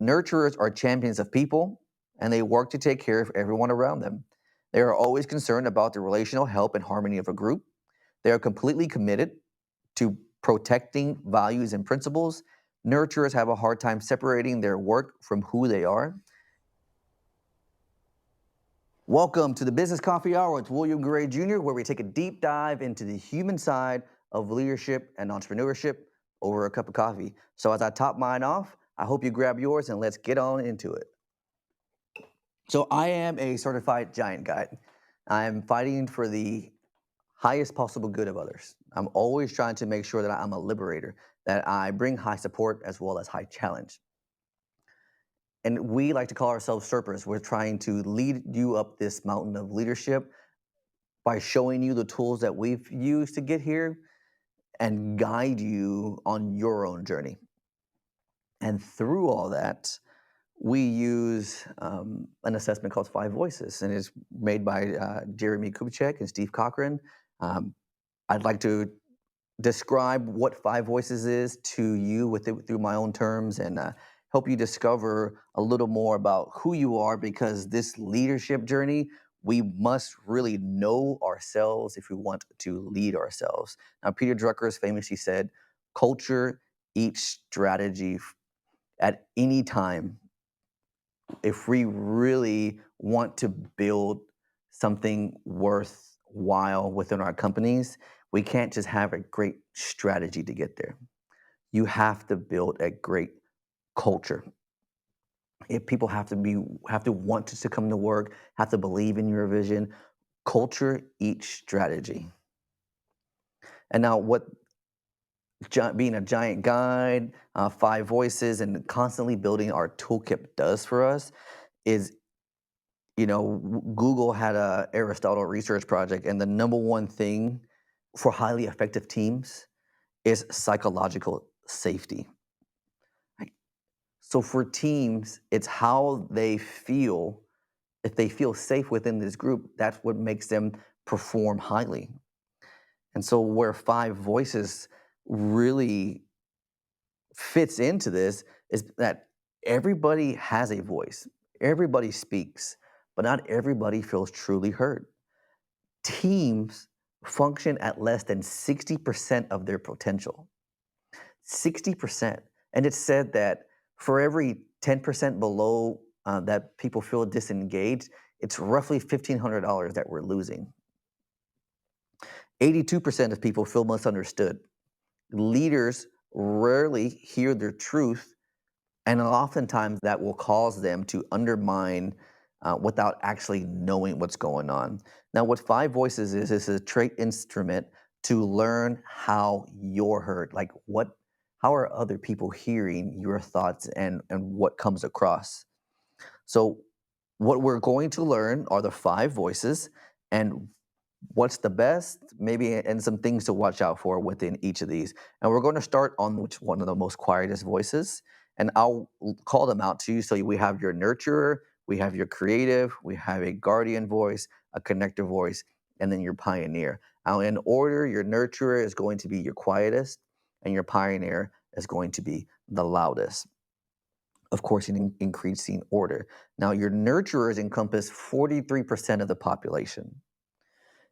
Nurturers are champions of people, and they work to take care of everyone around them. They are always concerned about the relational help and harmony of a group. They are completely committed to protecting values and principles. Nurturers have a hard time separating their work from who they are. Welcome to the Business Coffee Hour with William Garay Jr., where we take a deep dive into the human side of leadership and entrepreneurship over a cup of coffee. So as I top mine off, I hope you grab yours and let's get on into it. So I am a certified giant guide. I'm fighting for the highest possible good of others. I'm always trying to make sure that I'm a liberator, that I bring high support as well as high challenge. And we like to call ourselves Serpers. We're trying to lead you up this mountain of leadership by showing you the tools that we've used to get here and guide you on your own journey. And through all that, we use an assessment called Five Voices, and it's made by Jeremy Kubicek and Steve Cochran. Um, I'd like to describe what Five Voices is to you through my own terms and help you discover a little more about who you are, because this leadership journey, we must really know ourselves if we want to lead ourselves. Now, Peter Drucker has famously said, culture eats strategy at any time. If we really want to build something worthwhile within our companies, we can't just have a great strategy to get there. You have to build a great culture. If people have to want to come to work, have to believe in your vision, culture eats strategy. And now, what being a giant guide, Five Voices, and constantly building our toolkit does for us is, Google had a Aristotle research project, and the number one thing for highly effective teams is psychological safety. Right? So for teams, it's how they feel. If they feel safe within this group, that's what makes them perform highly. And so where Five Voices really fits into this is that everybody has a voice, everybody speaks, but not everybody feels truly heard. Teams function at less than 60% of their potential. 60%. And it's said that for every 10% below that people feel disengaged, it's roughly $1,500 that we're losing. 82% of people feel misunderstood. Leaders rarely hear their truth, and oftentimes that will cause them to undermine without actually knowing what's going on. Now, what Five Voices is a trait instrument to learn how you're heard. Like, how are other people hearing your thoughts and what comes across? So, what we're going to learn are the Five Voices, and what's the best, maybe, and some things to watch out for within each of these. And we're going to start on which one of the most quietest voices, and I'll call them out to you. So we have your nurturer, we have your creative, we have a guardian voice, a connector voice, and then your pioneer. Now, in order, your nurturer is going to be your quietest, and your pioneer is going to be the loudest. Of course, in increasing order. Now, your nurturers encompass 43% of the population.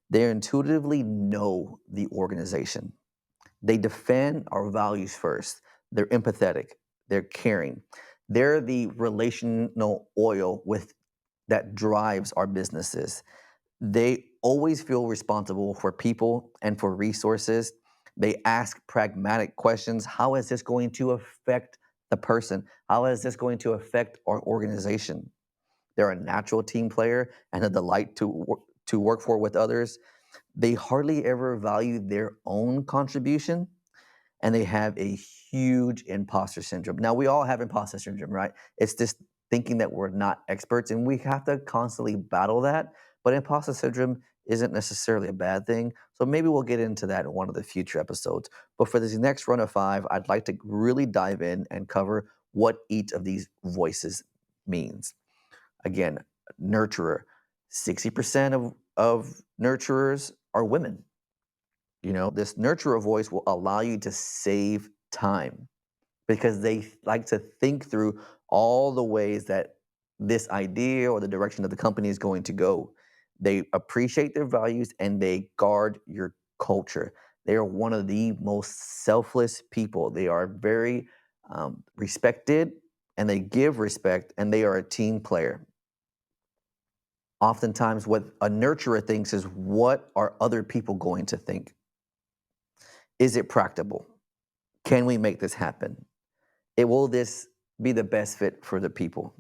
They intuitively know the organization. They defend our values first. They're empathetic. They're caring. They're the relational oil that drives our businesses. They always feel responsible for people and for resources. They ask pragmatic questions. How is this going to affect the person? How is this going to affect our organization? They're a natural team player and a delight to work for with others. They hardly ever value their own contribution, and they have a huge imposter syndrome. Now, we all have imposter syndrome, right? It's this thinking that we're not experts, and we have to constantly battle that. But imposter syndrome isn't necessarily a bad thing. So maybe we'll get into that in one of the future episodes. But for this next run of five, I'd like to really dive in and cover what each of these voices means. Again, nurturer. 60% of nurturers are women. This nurturer voice will allow you to save time because they like to think through all the ways that this idea or the direction of the company is going to go. They appreciate their values and they guard your culture. They are one of the most selfless people. They are very respected and they give respect and they are a team player. Oftentimes, what a nurturer thinks is, what are other people going to think? Is it practical? Can we make this happen? Will this be the best fit for the people?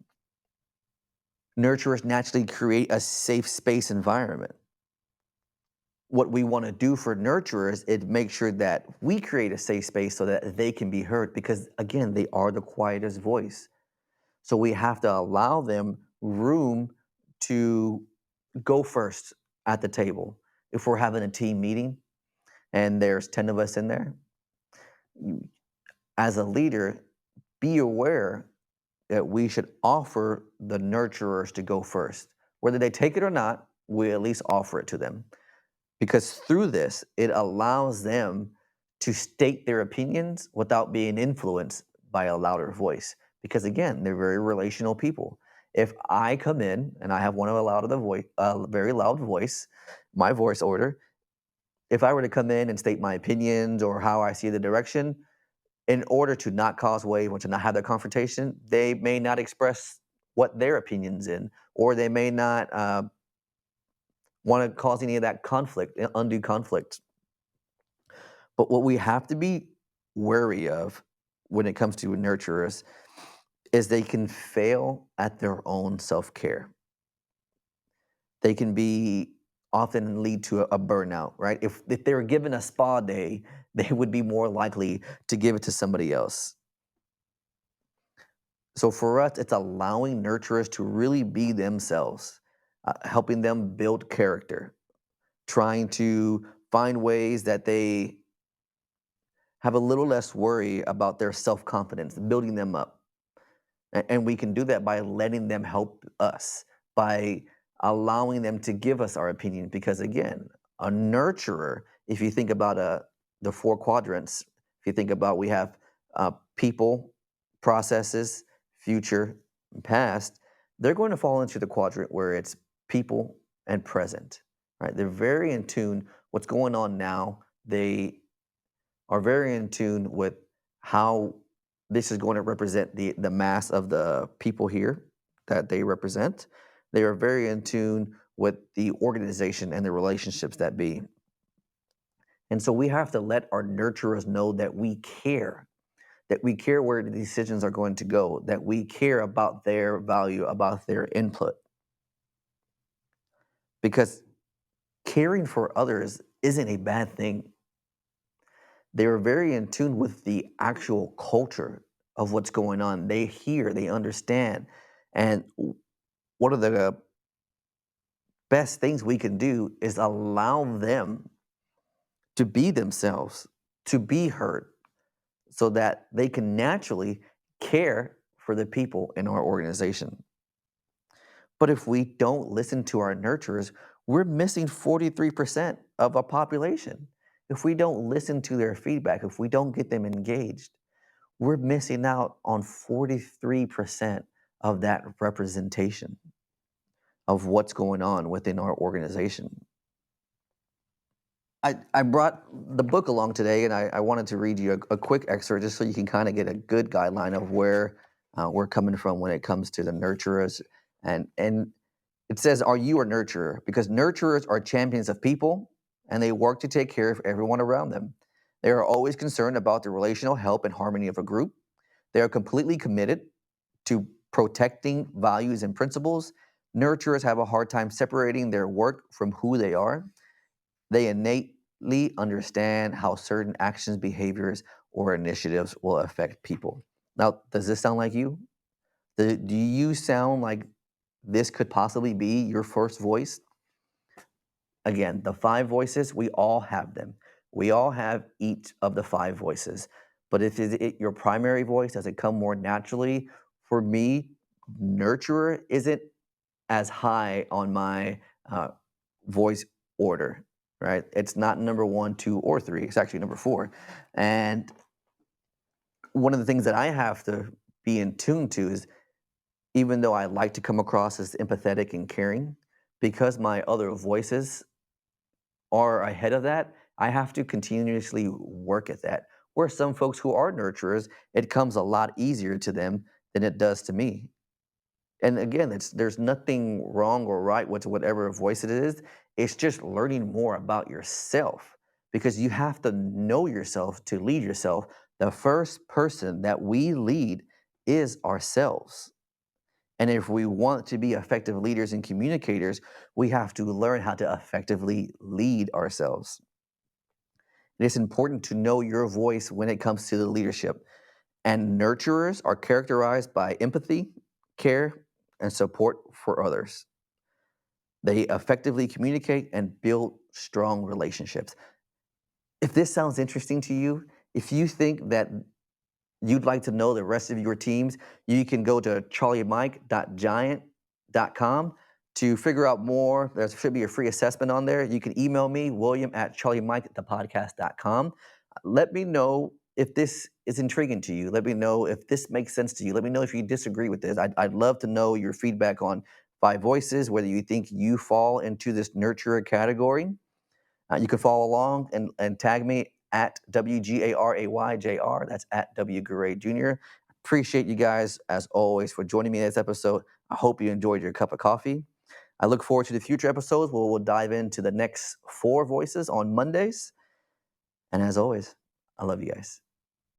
Nurturers naturally create a safe space environment. What we want to do for nurturers is make sure that we create a safe space so that they can be heard because, again, they are the quietest voice. So we have to allow them room to go first at the table. If we're having a team meeting and there's 10 of us in there, you, as a leader, be aware that we should offer the nurturers to go first. Whether they take it or not, we at least offer it to them. Because through this, it allows them to state their opinions without being influenced by a louder voice. Because again, they're very relational people. If I come in and I have one of the voice, very loud voice, my voice order, if I were to come in and state my opinions or how I see the direction, in order to not cause wave or to not have that confrontation, they may not express what their opinions in, or they may not want to cause any of that conflict, undue conflict. But what we have to be wary of when it comes to nurturers is they can fail at their own self-care. They can be often lead to a burnout, right? If they were given a spa day, they would be more likely to give it to somebody else. So for us, it's allowing nurturers to really be themselves, helping them build character, trying to find ways that they have a little less worry about their self confidence, building them up. And we can do that by letting them help us, by allowing them to give us our opinion. Because again, a nurturer, if you think about the four quadrants, if you think about we have people, processes, future, and past, they're going to fall into the quadrant where it's people and present, right? They're very in tune what's going on now. They are very in tune with how this is going to represent the mass of the people here that they represent. They are very in tune with the organization and the relationships that be. And so we have to let our nurturers know that we care where the decisions are going to go, that we care about their value, about their input. Because caring for others isn't a bad thing. They are very in tune with the actual culture of what's going on. They hear, they understand. And one of the best things we can do is allow them to be themselves, to be heard, so that they can naturally care for the people in our organization. But if we don't listen to our nurturers, we're missing 43% of our population. If we don't listen to their feedback, if we don't get them engaged, we're missing out on 43% of that representation of what's going on within our organization. I brought the book along today, and I wanted to read you a quick excerpt just so you can kind of get a good guideline of where we're coming from when it comes to the nurturers. And it says, are you a nurturer? Because nurturers are champions of people, and they work to take care of everyone around them. They are always concerned about the relational health and harmony of a group. They are completely committed to protecting values and principles. Nurturers have a hard time separating their work from who they are. They innately understand how certain actions, behaviors, or initiatives will affect people. Now, does this sound like you? Do you sound like this could possibly be your first voice? Again, the five voices, we all have them. We all have each of the five voices. But if it your primary voice, does it come more naturally? For me, nurturer isn't as high on my voice order, right? It's not number one, two, or three. It's actually number four. And one of the things that I have to be in tune to is even though I like to come across as empathetic and caring, because my other voices are ahead of that, I have to continuously work at that. Where some folks who are nurturers, it comes a lot easier to them than it does to me. And again, there's nothing wrong or right with whatever voice it is. It's just learning more about yourself because you have to know yourself to lead yourself. The first person that we lead is ourselves. And if we want to be effective leaders and communicators, we have to learn how to effectively lead ourselves. And it's important to know your voice when it comes to the leadership. And nurturers are characterized by empathy, care, and support for others. They effectively communicate and build strong relationships. If this sounds interesting to you, if you think that you'd like to know the rest of your teams, you can go to charliemike.giant.com to figure out more. There should be a free assessment on there. You can email me, william@charliemikethepodcast.com. Let me know if this is intriguing to you. Let me know if this makes sense to you. Let me know if you disagree with this. I'd love to know your feedback on Five Voices, whether you think you fall into this nurturer category. You can follow along and tag me at WGARAYJR. That's at W Garay Jr. Appreciate you guys, as always, for joining me in this episode. I hope you enjoyed your cup of coffee. I look forward to the future episodes where we'll dive into the next four voices on Mondays. And as always, I love you guys.